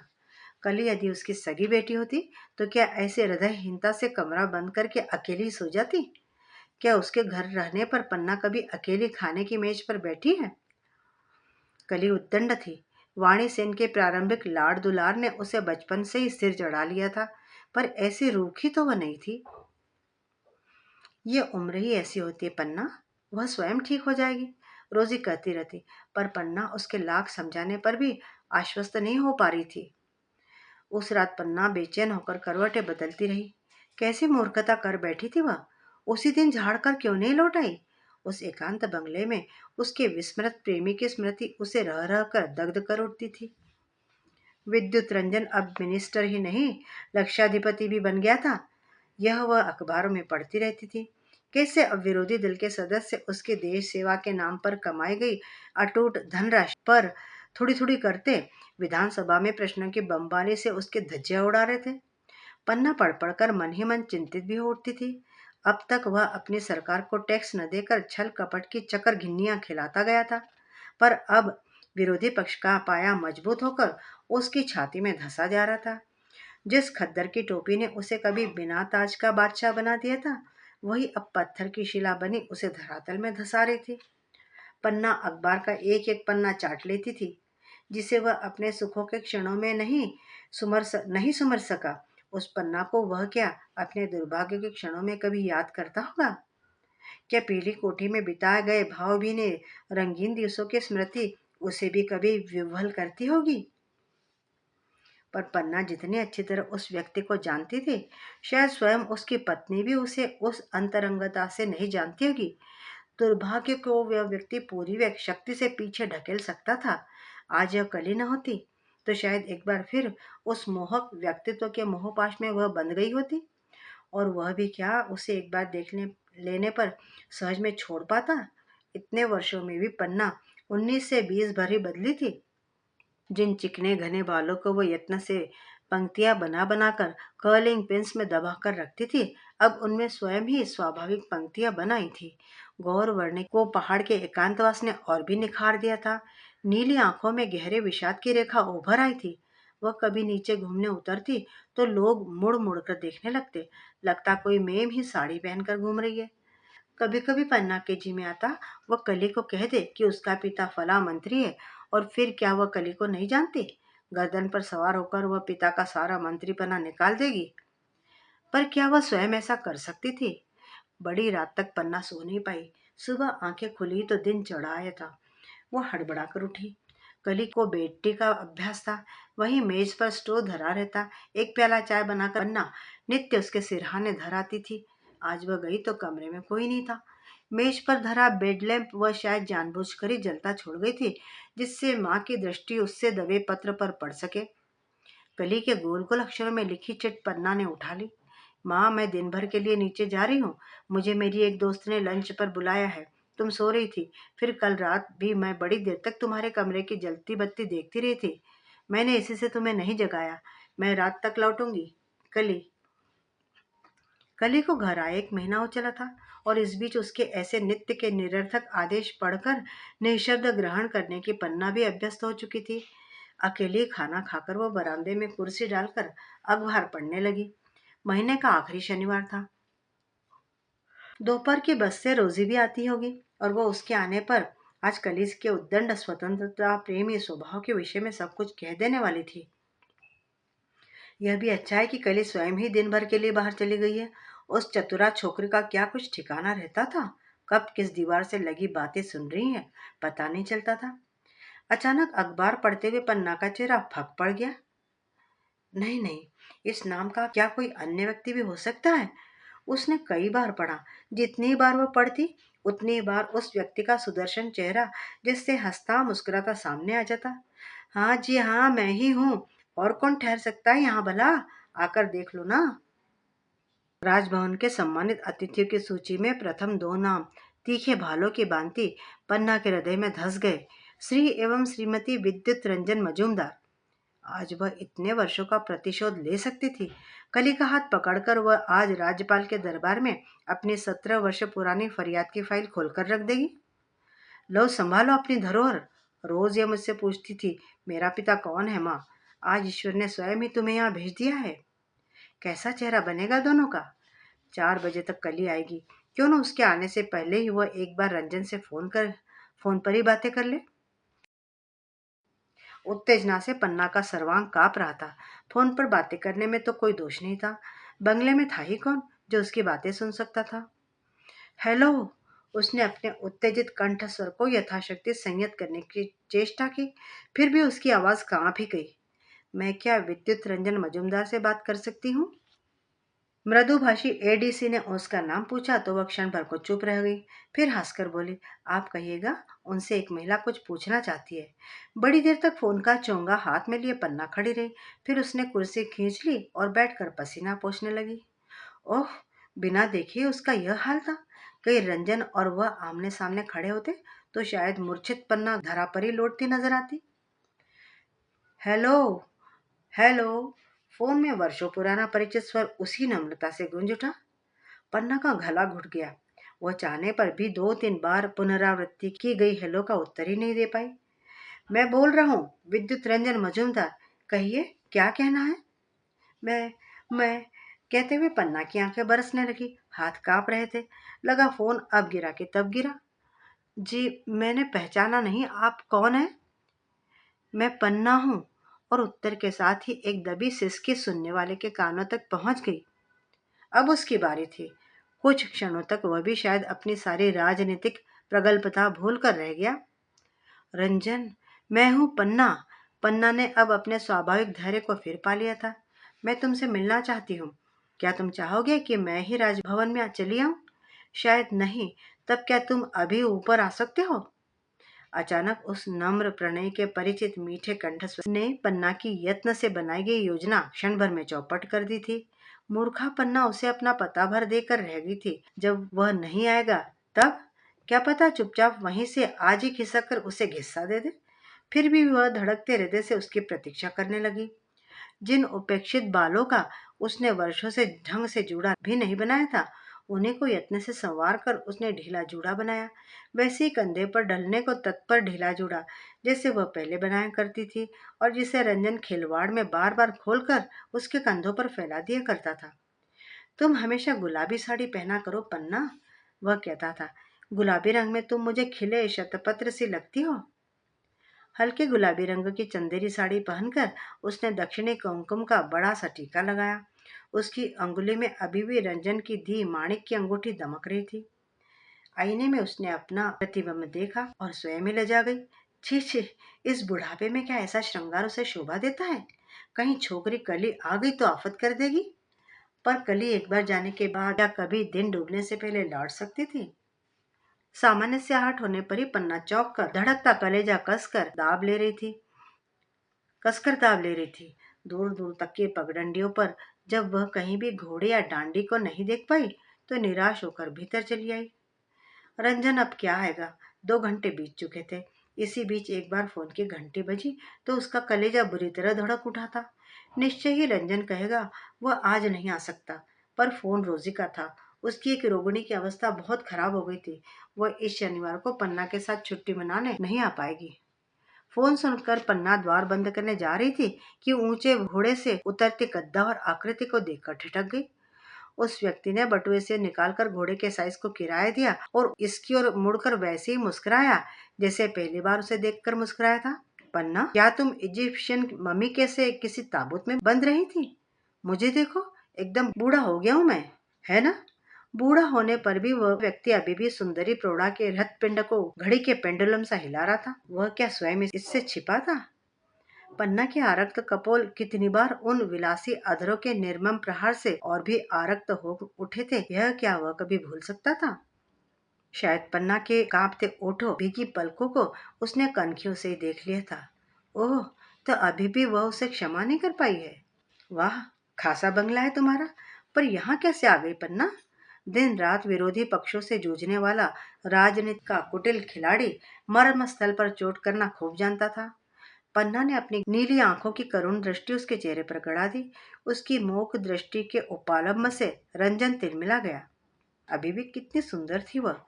कली यदि उसकी सगी बेटी होती तो क्या ऐसे हृदयहीनता से कमरा बंद करके अकेली सो जाती? क्या उसके घर रहने पर पन्ना कभी अकेली खाने की मेज पर बैठी है? कली उद्दंड थी। वाणी सेन के प्रारंभिक लाड़ दुलार ने उसे बचपन से ही सिर चढ़ा लिया था, पर ऐसी रूखी तो वह नहीं थी। ये उम्र ही ऐसी होती है पन्ना, वह स्वयं ठीक हो जाएगी, रोजी कहती रहती। पर पन्ना उसके लाख समझाने पर भी आश्वस्त नहीं हो पा रही थी। उस रात पन्ना बेचैन होकर करवटें बदलती रही। कैसी मूर्खता कर बैठी थी वह। उसी दिन झाड़ कर क्यों नहीं लौट आई? उस एकांत बंगले में उसके विस्मृत प्रेमी की स्मृति उसे रह रह कर दग्ध कर उठती थी। विद्युत रंजन अब मिनिस्टर ही नहीं, लक्षाधिपति भी बन गया था, यह वह अखबारों में पढ़ती रहती थी। कैसे अब विरोधी दल के सदस्य उसके देश सेवा के नाम पर कमाई गई अटूट धनराशि पर थोड़ी थोड़ी करते विधानसभा में प्रश्नों की बमबारी से उसके धज्जियां उड़ा रहे थे। पन्ना पढ़ पढ़कर मन ही मन चिंतित भी हो उठती थी। अब तक वह अपनी सरकार को टैक्स न देकर छल कपट की चकर घिन्नियां खिलाता गया था, पर अब विरोधी पक्ष का पाया मजबूत होकर उसकी छाती में धंसा जा रहा था। जिस खद्दर की टोपी ने उसे कभी बिना ताज का बादशाह बना दिया था, वही अब पत्थर की शिला बनी उसे धरातल में धंसा रही थी। पन्ना अखबार का एक एक पन्ना चाट लेती थी, जिसे वह अपने सुखों के क्षणों में नहीं सुमर सका। उस पन्ना को वह क्या अपने दुर्भाग्य के क्षणों में कभी याद करता होगा? क्या पीली कोठी में बिताए गए भावभीने रंगीन दिवसों की स्मृति उसे भी कभी विह्वल करती होगी? पर पन्ना जितनी अच्छी तरह उस व्यक्ति को जानती थी, शायद स्वयं उसकी पत्नी भी उसे उस अंतरंगता से नहीं जानती होगी। दुर्भाग्य को वह व्यक्ति पूरी शक्ति से पीछे ढकेल सकता था। आज यह कली न होती तो शायद एक बार फिर उस मोहक व्यक्तित्व के मोहपाश में वह बंध गई होती। और वह भी क्या उसे एक बार देखने लेने पर सहज में छोड़ पाता? इतने वर्षों में भी पन्ना 19 से 20 भर ही बदली थी। जिन चिकने घने बालों को वो यत्न से पंक्तियां बना बनाकर कर्लिंग पिंस में दबा कर रखती थी, अब उनमें स्वयं ही स्वाभाविक पंक्तियां बनाई थी। गौर वर्णी को पहाड़ के एकांतवास ने और भी निखार दिया था। नीली आंखों में गहरे विषाद की रेखा उभर आई थी। वह कभी नीचे घूमने उतरती तो लोग मुड़ मुड़ कर देखने लगते, लगता कोई मेम ही साड़ी पहनकर घूम रही है। कभी कभी पन्ना के जी में आता वह कली को कह दे कि उसका पिता फला मंत्री है, और फिर क्या वह कली को नहीं जानती? गर्दन पर सवार होकर वह पिता का सारा मंत्रीपना निकाल देगी। पर क्या वह स्वयं ऐसा कर सकती थी? बड़ी रात तक पन्ना सो नहीं पाई। सुबह आंखें खुली तो दिन चढ़ा आया था। वो हड़बड़ा कर उठी। कली को बेटी का अभ्यास था। वही मेज पर स्टोव धरा रहता, एक प्याला चाय बनाकर पन्ना नित्य उसके सिरहाने धराती थी। आज वह गई तो कमरे में कोई नहीं था। मेज पर धरा बेड लैंप वह शायद जानबूझकर ही जलता छोड़ गई थी, जिससे माँ की दृष्टि उससे दबे पत्र पर पड़ सके। कली के गोल गोल अक्षरों में लिखी चिट पन्ना ने उठा ली। माँ, मैं दिन भर के लिए नीचे जा रही हूँ। मुझे मेरी एक दोस्त ने लंच पर बुलाया है। तुम सो रही थी। फिर कल रात भी मैं बड़ी देर तक तुम्हारे कमरे की जलती बत्ती देखती रही थी। मैंने इसी से तुम्हें नहीं जगाया। मैं रात तक लौटूंगी। कली। कली को घर आए 1 महीना हो चला था, और इस बीच उसके ऐसे नित्य के निरर्थक आदेश पढ़कर निःशब्द ग्रहण करने की पन्ना भी अभ्यस्त हो चुकी थी। अकेले खाना खाकर वो बरामदे में कुर्सी डालकर अखबार पढ़ने लगी। महीने का आखिरी शनिवार था। दोपहर की बस से रोजी भी आती होगी, और वो उसके आने पर आज कलीस के उद्दंड स्वतंत्रता प्रेमी स्वभाव के विषय में सब कुछ कह देने वाली थी। यह भी अच्छा है कि कली स्वयं ही दिन भर के लिए बाहर चली गई है। उस चतुरा छोकरी का क्या कुछ ठिकाना रहता था? कब किस दीवार से लगी बातें सुन रही है, पता नहीं चलता था। अचानक अखबार पढ़ते हुए पन्ना का चेहरा फक पड़ गया। नहीं नहीं, इस नाम का क्या कोई अन्य व्यक्ति भी हो सकता है? उसने कई बार पढ़ा। जितनी बार वह पढ़ती उतनी बार उस व्यक्ति का सुदर्शन चेहरा जिससे हंसता मुस्कुराता सामने आ जाता। हाँ जी हाँ, मैं ही हूँ। और कौन ठहर सकता है यहाँ भला? आकर देख लो ना। राजभवन के सम्मानित अतिथियों की सूची में प्रथम 2 नाम तीखे भालों की भांति पन्ना के हृदय में धंस गए। श्री एवं श्रीमती विद्युत रंजन मजूमदार। आज वह इतने वर्षों का प्रतिशोध ले सकती थी। कली का हाथ पकड़कर वह आज राज्यपाल के दरबार में अपनी 17 वर्ष पुरानी फरियाद की फाइल खोलकर रख देगी। लो संभालो अपनी धरोहर। रोज ये मुझसे पूछती थी, मेरा पिता कौन है माँ? आज ईश्वर ने स्वयं ही तुम्हें यहाँ भेज दिया है। कैसा चेहरा बनेगा दोनों का? 4 बजे तक कली आएगी। क्यों ना उसके आने से पहले ही वह एक बार रंजन से फोन पर ही बातें कर ले। उत्तेजना से पन्ना का सर्वांग कांप रहा था। फोन पर बातें करने में तो कोई दोष नहीं था। बंगले में था ही कौन जो उसकी बातें सुन सकता था। हेलो। उसने अपने उत्तेजित कंठ स्वर को यथाशक्ति संयत करने की चेष्टा की, फिर भी उसकी आवाज कांप ही गई। मैं क्या विद्युत रंजन मजूमदार से बात कर सकती हूँ? मृदुभाषी एडीसी ने उसका नाम पूछा तो वह क्षण भर को चुप रह गई। फिर हंसकर बोली, आप कहिएगा, उनसे एक महिला कुछ पूछना चाहती है। बड़ी देर तक फोन का चोंगा हाथ में लिए पन्ना खड़ी रही। फिर उसने कुर्सी खींच ली और बैठकर पसीना पोंछने लगी। ओह, बिना देखे उसका यह हाल था। कहीं रंजन और वह आमने सामने खड़े होते तो शायद मूर्छित पन्ना धरा पर ही लौटती नजर आती। हेलो। हेलो। फोन में वर्षों पुराना परिचित स्वर उसी नम्रता से गूंज उठा। पन्ना का गला घुट गया। वह चाहने पर भी 2-3 बार पुनरावृत्ति की गई हेलो का उत्तर ही नहीं दे पाई। मैं बोल रहा हूँ, विद्युत रंजन मजूमदार। कहिए, क्या कहना है? मैं कहते हुए पन्ना की आंखें बरसने लगी, हाथ कांप रहे थे। लगा फोन अब गिरा के तब गिरा। जी, मैंने पहचाना नहीं, आप कौन है? मैं पन्ना हूँ। और उत्तर के साथ ही एक दबी सिसकी सुनने वाले के कानों तक पहुंच गई। अब उसकी बारी थी। कुछ क्षणों तक वह भी शायद अपनी सारी राजनीतिक प्रगल्भता भूल कर रह गया। रंजन, मैं हूँ पन्ना। पन्ना ने अब अपने स्वाभाविक धैर्य को फिर पा लिया था। मैं तुमसे मिलना चाहती हूँ। क्या तुम चाहोगे कि मैं ही राजभवन में चली आऊं? शायद नहीं। तब क्या तुम अभी ऊपर आ सकते हो? अचानक उस नम्र प्रणय के परिचित मीठे कंठस्वर ने पन्ना की यत्न से बनाई गई योजना क्षण भर में चौपट कर दी थी। मूर्खा पन्ना उसे अपना पता भर देकर रह गई थी। जब वह नहीं आएगा तब क्या पता चुपचाप वहीं से आज ही खिसक कर उसे घिस्सा दे दे। फिर भी वह धड़कते हृदय से उसकी प्रतीक्षा करने लगी। जिन उपेक्षित बालों का उसने वर्षों से ढंग से जूड़ा भी नहीं बनाया था, उन्हीं को यत्न से संवार कर उसने ढीला जूड़ा बनाया। वैसे ही कंधे पर डलने को तत्पर ढीला जूड़ा जैसे वह पहले बनाया करती थी और जिसे रंजन खिलवाड़ में बार बार खोलकर उसके कंधों पर फैला दिया करता था। तुम हमेशा गुलाबी साड़ी पहना करो पन्ना, वह कहता था। गुलाबी रंग में तुम मुझे खिले शतपत्र सी लगती हो। हल्के गुलाबी रंग की चंदेरी साड़ी पहनकर उसने दक्षिणी कुमकुम का बड़ा सा टीका लगाया। उसकी अंगुली में अभी भी रंजन की दी माणिक की अंगूठी दमक रही थी। आईने में उसने अपना प्रतिबिंब देखा और स्वयं ही लजा गई। छी छी, इस बुढ़ापे में क्या ऐसा श्रृंगार उसे शोभा देता है? कहीं छोकरी कली आ गई तो आफत कर देगी। पर कली एक बार जाने के बाद क्या कभी दिन डूबने से पहले लौट सकती थी? सामान्य से आहट होने पर ही पन्ना चौंक कर धड़कता कलेजा कसकर दाब ले रही थी। दूर दूर तक की पगडंडियों पर जब वह कहीं भी घोड़े या डांडी को नहीं देख पाई तो निराश होकर भीतर चली आई। रंजन अब क्या आएगा? 2 घंटे बीत चुके थे। इसी बीच एक बार फोन की घंटी बजी तो उसका कलेजा बुरी तरह धड़क उठा था। निश्चय ही रंजन कहेगा वह आज नहीं आ सकता। पर फोन रोजी का था। उसकी एक रोगिणी की अवस्था बहुत खराब हो गई थी। वह इस शनिवार को पन्ना के साथ छुट्टी मनाने नहीं आ पाएगी। फोन सुनकर पन्ना द्वार बंद करने जा रही थी कि ऊंचे घोड़े से उतरती कद्दा और आकृति को देखकर ठिठक गई। उस व्यक्ति ने बटुए से निकालकर घोड़े के साइज को किराया दिया और इसकी ओर मुड़कर वैसे ही मुस्कुराया जैसे पहली बार उसे देखकर मुस्कुराया था। पन्ना, क्या तुम इजिप्शियन मम्मी के से किसी ताबूत में बंद रही थी? मुझे देखो, एकदम बूढ़ा हो गया हूं मैं, है ना? बूढ़ा होने पर भी वह व्यक्ति अभी भी सुंदरी प्रौढ़ा के हृत्पिंड को घड़ी के पेंडुलम सा हिला रहा था। वह क्या स्वयं इससे छिपा था? पन्ना के आरक्त कपोल कितनी बार उन विलासी अधरों के निर्मम प्रहार से और भी आरक्त हो उठे थे, यह क्या वह कभी भूल सकता था? शायद पन्ना के कांपते ओठों, भीगी पलकों को उसने कनखियों से ही देख लिया था। ओह, तो अभी भी वह उसे क्षमा नहीं कर पाई है। वाह, खासा बंगला है तुम्हारा, पर यहाँ कैसे आ गई पन्ना? दिन रात विरोधी पक्षों से जूझने वाला राजनीति का कुटिल खिलाड़ी मर्म स्थल पर चोट करना खूब जानता था। पन्ना ने अपनी नीली आंखों की करुण दृष्टि उसके चेहरे पर गड़ा दी। उसकी मूक दृष्टि के उपालंब से रंजन तिलमिला गया। अभी भी कितनी सुंदर थी वह।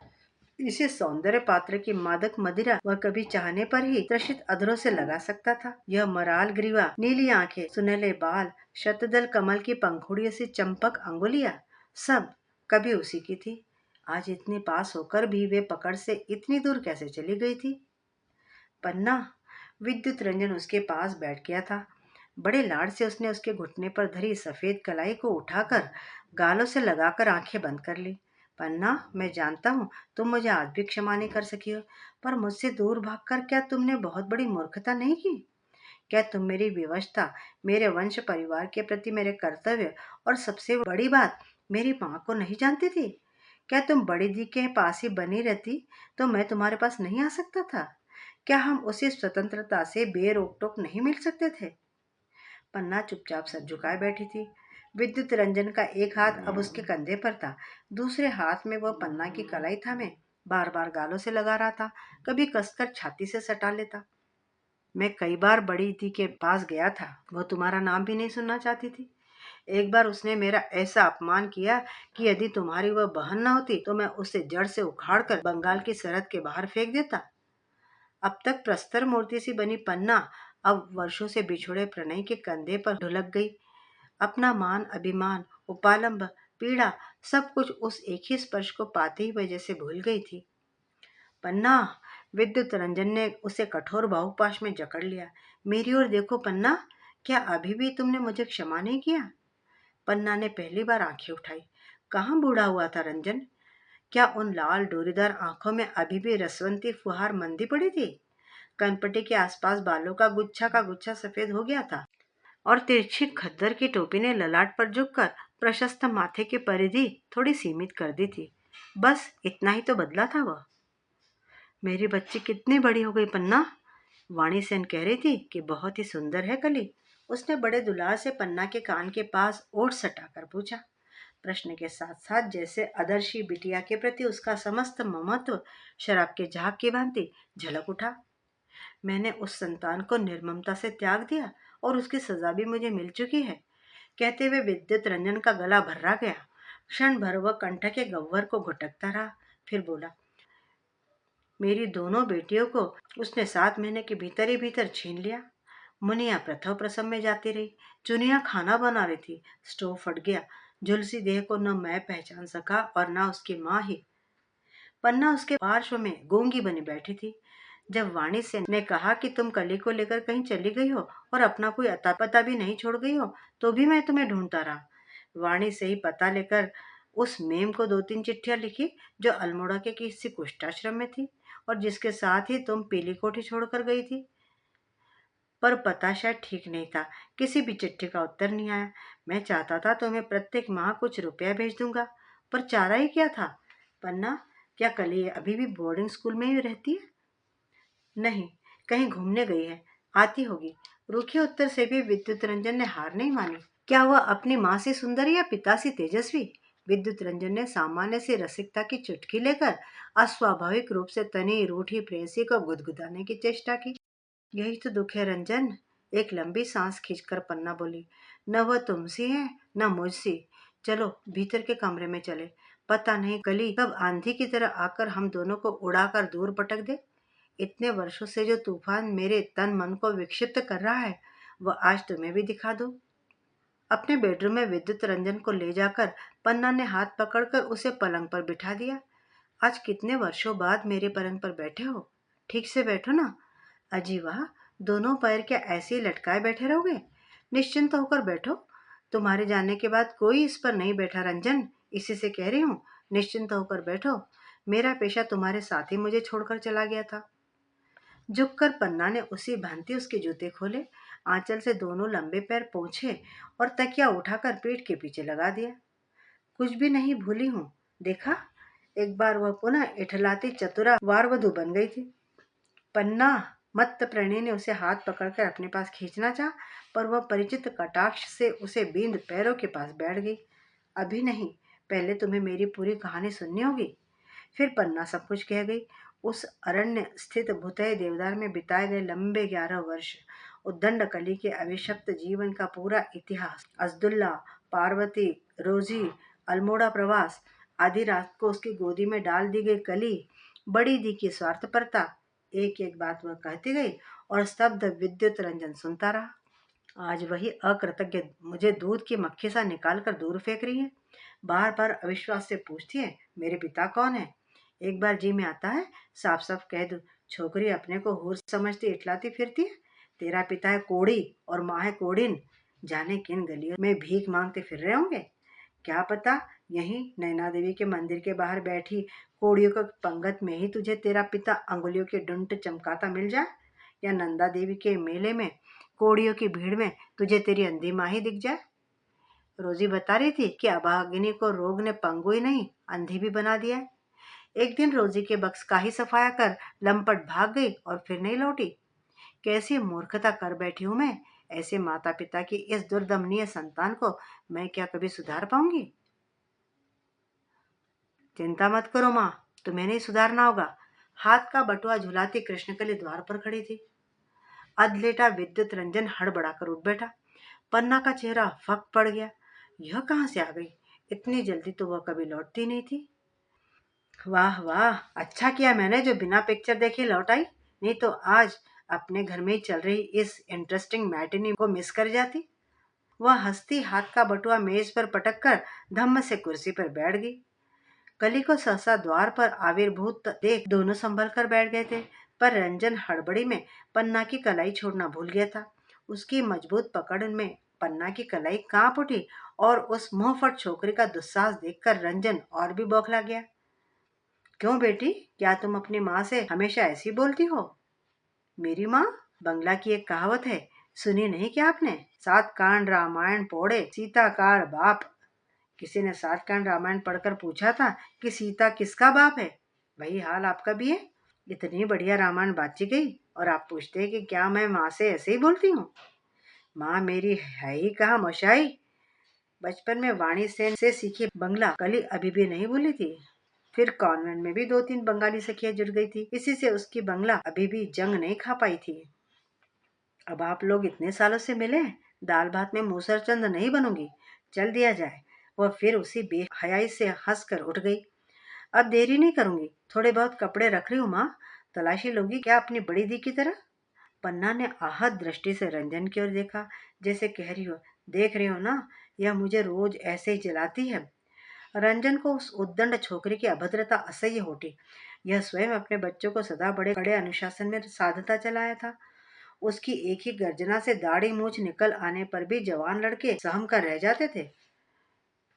इसे सौंदर्य पात्र की मादक मदिरा वह कभी चाहने पर ही त्रसित अधरों से लगा सकता था। यह मराल ग्रीवा, नीली आंखें, सुनहले बाल, शतदल कमल की पंखुड़ियों से चंपक अंगुलियां, सब कभी उसी की थी। आज इतने पास होकर भी वे पकड़ से इतनी दूर कैसे चली गई थी? पन्ना, विद्युत रंजन उसके पास बैठ गया था। बड़े लाड से उसने उसके घुटने पर धरी सफेद कलाई को उठाकर गालों से लगाकर आंखें बंद कर ली। पन्ना, मैं जानता हूँ तुम मुझे आज भी क्षमा नहीं कर सकी हो, पर मुझसे दूर भागकर क्या तुमने बहुत बड़ी मूर्खता नहीं की? क्या तुम मेरी विवशता, मेरे वंश परिवार के प्रति मेरे कर्तव्य और सबसे बड़ी बात मेरी माँ को नहीं जानती थी? क्या तुम बड़ी दी के पास ही बनी रहती तो मैं तुम्हारे पास नहीं आ सकता था? क्या हम उसी स्वतंत्रता से बेरोक टोक नहीं मिल सकते थे? पन्ना चुपचाप सर झुकाए बैठी थी। विद्युत रंजन का एक हाथ अब उसके कंधे पर था, दूसरे हाथ में वह पन्ना की कलाई थामे बार बार गालों से लगा रहा था, कभी कसकर छाती से सटा लेता। मैं कई बार बड़ी दी के पास गया था, वह तुम्हारा नाम भी नहीं सुनना चाहती थी। एक बार उसने मेरा ऐसा अपमान किया कि यदि तुम्हारी वह बहन न होती तो मैं उसे जड़ से उखाड़ कर बंगाल की सरहद के बाहर फेंक देता। अब तक प्रस्तर मूर्ति सी बनी पन्ना अब वर्षों से बिछुड़े प्रणय के कंधे पर ढुलक गई। अपना मान अभिमान, उपालंब, पीड़ा, सब कुछ उस एक ही स्पर्श को पाते ही वह जैसे भूल गई थी। पन्ना, विद्युत रंजन ने उसे कठोर बाहुपाश में जकड़ लिया। मेरी ओर देखो पन्ना, क्या अभी भी तुमने मुझे क्षमा नहीं किया? पन्ना ने पहली बार आंखें उठाई। कहाँ बूढ़ा हुआ था रंजन? क्या उन लाल डोरीदार आंखों में अभी भी रसवंती फुहार मंदी पड़ी थी? कनपटी के आसपास बालों का गुच्छा सफेद हो गया था और तिरछी खद्दर की टोपी ने ललाट पर झुककर प्रशस्त माथे की परिधि थोड़ी सीमित कर दी थी। बस इतना ही तो बदला था वह। मेरी बच्ची कितनी बड़ी हो गई पन्ना? वाणी सेन कह रही थी कि बहुत ही सुंदर है कली। उसने बड़े दुलार से पन्ना के कान के पास ओठ सटाकर पूछा। प्रश्न के साथ साथ जैसे अदर्शी बिटिया के प्रति उसका समस्त ममत्व शराब के झाग की भांति झलक उठा। मैंने उस संतान को निर्ममता से त्याग दिया और उसकी सजा भी मुझे मिल चुकी है, कहते हुए विद्युत रंजन का गला भर्रा गया। क्षण भर वह कंठ के गह्वर को घुटकता रहा, फिर बोला, मेरी दोनों बेटियों को उसने 7 महीने के भीतर ही भीतर छीन लिया। मुनिया प्रथव प्रसव में जाती रही, चुनिया खाना बना रही थी, स्टोव फट गया, झुलसी देह को न मैं पहचान सका और न उसकी माँ ही। पन्ना उसके पार्श्व में गूंगी बनी बैठी थी। जब वाणी सेन ने कहा कि तुम कली को लेकर कहीं चली गई हो और अपना कोई अता पता भी नहीं छोड़ गई हो, तो भी मैं तुम्हें ढूंढता रहा। वाणी से ही पता लेकर उस मेम को 2-3 चिट्ठियां लिखी जो अल्मोड़ा के किसी कुष्ठाश्रम में थी और जिसके साथ ही तुम पीली कोठी छोड़कर गई थी। पर पता शायद ठीक नहीं था, किसी भी चिट्ठी का उत्तर नहीं आया। मैं चाहता था तुम्हें प्रत्येक माह कुछ रुपया भेज दूंगा, पर चारा ही क्या था? पन्ना, क्या कली अभी भी बोर्डिंग स्कूल में ही रहती है? नहीं, कहीं घूमने गई है, आती होगी। रूखे उत्तर से भी विद्युत रंजन ने हार नहीं मानी। क्या वह अपनी माँ से सुंदर या पिता से तेजस्वी? विद्युत रंजन ने सामान्य से रसिकता की चुटकी लेकर अस्वाभाविक रूप से तनी रूठी प्रेयसी को गुदगुदाने की चेष्टा की। यही तो दुख है रंजन। एक लंबी सांस खींचकर पन्ना बोली, न वह तुमसी है न मुझसी। चलो भीतर के कमरे में चले। पता नहीं कली कब आंधी की तरह आकर हम दोनों को उड़ाकर दूर पटक दे। इतने वर्षों से जो तूफान मेरे तन मन को विक्षिप्त कर रहा है, वह आज तुम्हें भी दिखा दो। अपने बेडरूम में विद्युत रंजन को ले जाकर पन्ना ने हाथ पकड़कर उसे पलंग पर बिठा दिया। आज कितने वर्षों बाद मेरे पलंग पर बैठे हो, ठीक से बैठो ना। अजी वाह, दोनों पैर क्या ऐसे ही लटकाए बैठे रहोगे? निश्चिंत होकर बैठो। तुम्हारे जाने के बाद कोई इस पर नहीं बैठा रंजन, इसी से कह रही हूँ, निश्चिंत होकर बैठो। मेरा पेशा तुम्हारे साथ ही मुझे छोड़कर चला गया था। झुककर पन्ना ने उसी भांति उसके जूते खोले, आंचल से दोनों लंबे पैर पोंछे और तकिया उठाकर पीठ के पीछे लगा दिया। कुछ भी नहीं भूली हूँ, देखा? एक बार वह पुनः इठलाती चतुरा वारवधु बन गई थी। पन्ना, मत्त प्रणय ने उसे हाथ पकड़कर अपने पास खींचना चाहा, पर वह परिचित कटाक्ष से उसे बींद पैरों के पास बैठ गई। अभी नहीं, पहले तुम्हें मेरी पूरी कहानी सुननी होगी। फिर पन्ना सब कुछ कह गई। उस अरण्य स्थित भूतय देवदार में बिताए गए लंबे 11 वर्ष, उद्दंड कली के अभिशप्त जीवन का पूरा इतिहास, अब्दुल्ला, पार्वती, रोजी, अल्मोड़ा प्रवास, आधी रात को उसकी गोदी में डाल दी गई कली बड़ी दी की स्वार्थपरता, एक एक बात वह कहती गई और स्तब्ध विद्युत रंजन सुनता रहा। आज वही अकृतज्ञ मुझे दूध की मक्खी सा निकाल कर दूर फेंक रही है। बार बार अविश्वास से पूछती है, मेरे पिता कौन है? एक बार जी में आता है साफ साफ कह दो, छोकरी अपने को हूर समझती इटलाती फिरती है। तेरा पिता है कोड़ी और माँ है कोडिन। जाने किन गलियों में भीख मांगते फिर रहे होंगे। क्या पता यहीं नैना देवी के मंदिर के बाहर बैठी कोड़ियों के पंगत में ही तुझे तेरा पिता अंगुलियों के डंट चमकाता मिल जाए, या नंदा देवी के मेले में कोड़ियों की भीड़ में तुझे तेरी अंधी माँ ही दिख जाए। रोजी बता रही थी कि अभागिनी को रोग ने पंगु ही नहीं अंधी भी बना दिया है। एक दिन रोजी के बक्स का ही सफाया कर लंपट भाग गई और फिर नहीं लौटी। कैसी मूर्खता कर बैठी हूं मैं। ऐसे माता पिता की इस दुर्दमनीय संतान को मैं क्या कभी सुधार पाऊंगी? चिंता मत करो माँ, तुम्हें नहीं सुधारना होगा। हाथ का बटुआ झुलाती कृष्णकली द्वार पर खड़ी थी। अधलेटा विद्युत रंजन हड़बड़ाकर उठ बैठा। पन्ना का चेहरा फक पड़ गया। यह कहाँ से आ गई? इतनी जल्दी तो वह कभी लौटती नहीं थी। वाह वाह, अच्छा किया मैंने जो बिना पिक्चर देखे लौट आई, नहीं तो आज अपने घर में ही चल रही इस इंटरेस्टिंग मैटिनी को मिस कर जाती। वह हंसती हाथ का बटुआ मेज पर पटक कर धम्म से कुर्सी पर बैठ गई। कली को सहसा द्वार पर आविर्भूत देख दोनों संभल कर बैठ गए थे, पर रंजन हड़बड़ी में पन्ना की कलाई छोड़ना भूल गया था। उसकी मजबूत पकड़ में पन्ना की कलाई कांप उठी और उस मुंहफट छोकरी का दुस्साहस देखकर रंजन और भी बौखला गया। क्यों बेटी, क्या तुम अपनी माँ से हमेशा ऐसी बोलती हो? मेरी माँ? बंगला की एक कहावत है, सुनी नहीं क्या आपने? सात कांड रामायण पढ़े सीता कार बाप। किसी ने सात कांड रामायण पढ़कर पूछा था कि सीता किसका बाप है? वही हाल आपका भी है। इतनी बढ़िया रामायण बाची गई और आप पूछते हैं कि क्या मैं माँ से ऐसे ही बोलती हूँ? माँ मेरी है ही कहाँ मोशाई। बचपन में वाणी सेन से सीखी बंगला कली अभी भी नहीं भूली थी। फिर कॉन्वेंट में भी दो तीन बंगाली सखियां जुड़ गई थी, इसी से उसकी बंगला अभी भी जंग नहीं खा पाई थी। अब आप लोग इतने सालों से मिले, दाल भात में मूसरचंद नहीं बनूंगी, चल दिया जाए। वह फिर उसी बेहयाई से हंस कर उठ गई। अब देरी नहीं करूंगी, थोड़े बहुत कपड़े रख रही हूँ माँ, तलाशी लोगी क्या अपनी बड़ी दी की तरह? पन्ना ने आहत दृष्टि से रंजन की ओर देखा, जैसे कह रही हो, देख रही हो ना, यह मुझे रोज ऐसे ही जलाती है। रंजन को उस उद्दंड छोकरी की अभद्रता असह्य होती। यह स्वयं अपने बच्चों को सदा बड़े कड़े अनुशासन में साधता चला आया था। उसकी एक ही गर्जना से दाढ़ी मूछ निकल आने पर भी जवान लड़के सहम कर रह जाते थे।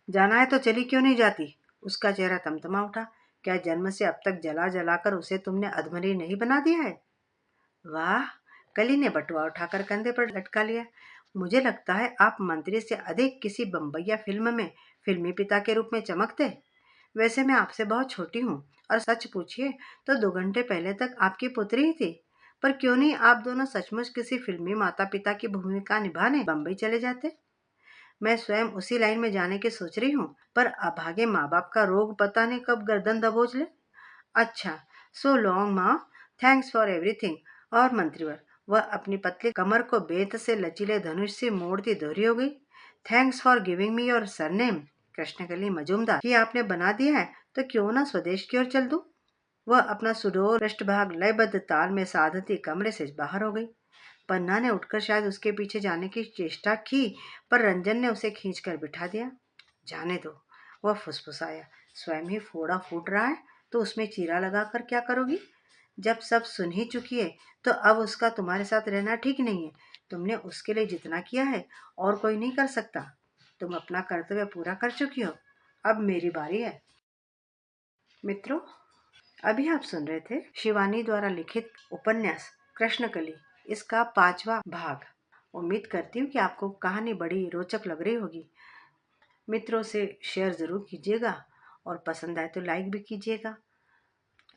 जाना है तो चली क्यों नहीं जाती? उसका चेहरा तमतमा उठा। क्या जन्म से अब तक जला जलाकर उसे तुमने अधमरी नहीं बना दिया है? वाह! कली ने बटुआ उठाकर कंधे पर लटका लिया। मुझे लगता है आप मंत्री से अधिक किसी बम्बैया फिल्म में फिल्मी पिता के रूप में चमकते। वैसे मैं आपसे बहुत छोटी हूँ और सच पूछिए तो 2 घंटे पहले तक आपकी पुत्री ही थी। पर क्यों नहीं आप दोनों सचमुच किसी फिल्मी माता पिता की भूमिका निभाने बम्बई चले जाते? मैं स्वयं उसी लाइन में जाने की सोच रही हूँ, पर अभागे माँ बाप का रोग पता नहीं कब गर्दन दबोच ले। अच्छा, सो लॉन्ग माँ, थैंक्स फॉर एवरीथिंग। और मंत्रीवर, वह अपनी पतली कमर को बेत से लचीले धनुष से मोड़ती दोहरी हो गई। Thanks for giving me your surname Krishnakali Majumdar ही आपने बना दिया है, तो क्यों ना स्वदेश की ओर चल दूं? वह अपना सुडोर पृष्ठभाग लयबद्ध ताल में साधती कमरे से बाहर हो गई। पन्ना ने उठकर शायद उसके पीछे जाने की चेष्टा की, पर रंजन ने उसे खींचकर बिठा दिया। जाने दो, वह फुसफुसाया, स्वयं ही फोड़ा फूट रहा है तो उसमें चीरा लगाकर क्या करोगी? जब सब सुन ही चुकी है तो अब उसका तुम्हारे साथ रहना ठीक नहीं है। तुमने उसके लिए जितना किया है और कोई नहीं कर सकता। तुम अपना कर्तव्य पूरा कर चुकी हो, अब मेरी बारी है। मित्रों, अभी आप सुन रहे थे शिवानी द्वारा लिखित उपन्यास कृष्णकली, इसका 5वां भाग। उम्मीद करती हूँ कि आपको कहानी बड़ी रोचक लग रही होगी। मित्रों से शेयर ज़रूर कीजिएगा और पसंद आए तो लाइक भी कीजिएगा।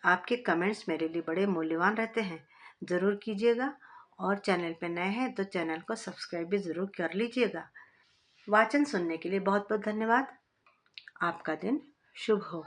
आपके कमेंट्स मेरे लिए बड़े मूल्यवान रहते हैं, ज़रूर कीजिएगा। और चैनल पर नए हैं तो चैनल को सब्सक्राइब भी ज़रूर कर लीजिएगा। वाचन सुनने के लिए बहुत बहुत धन्यवाद। आपका दिन शुभ हो।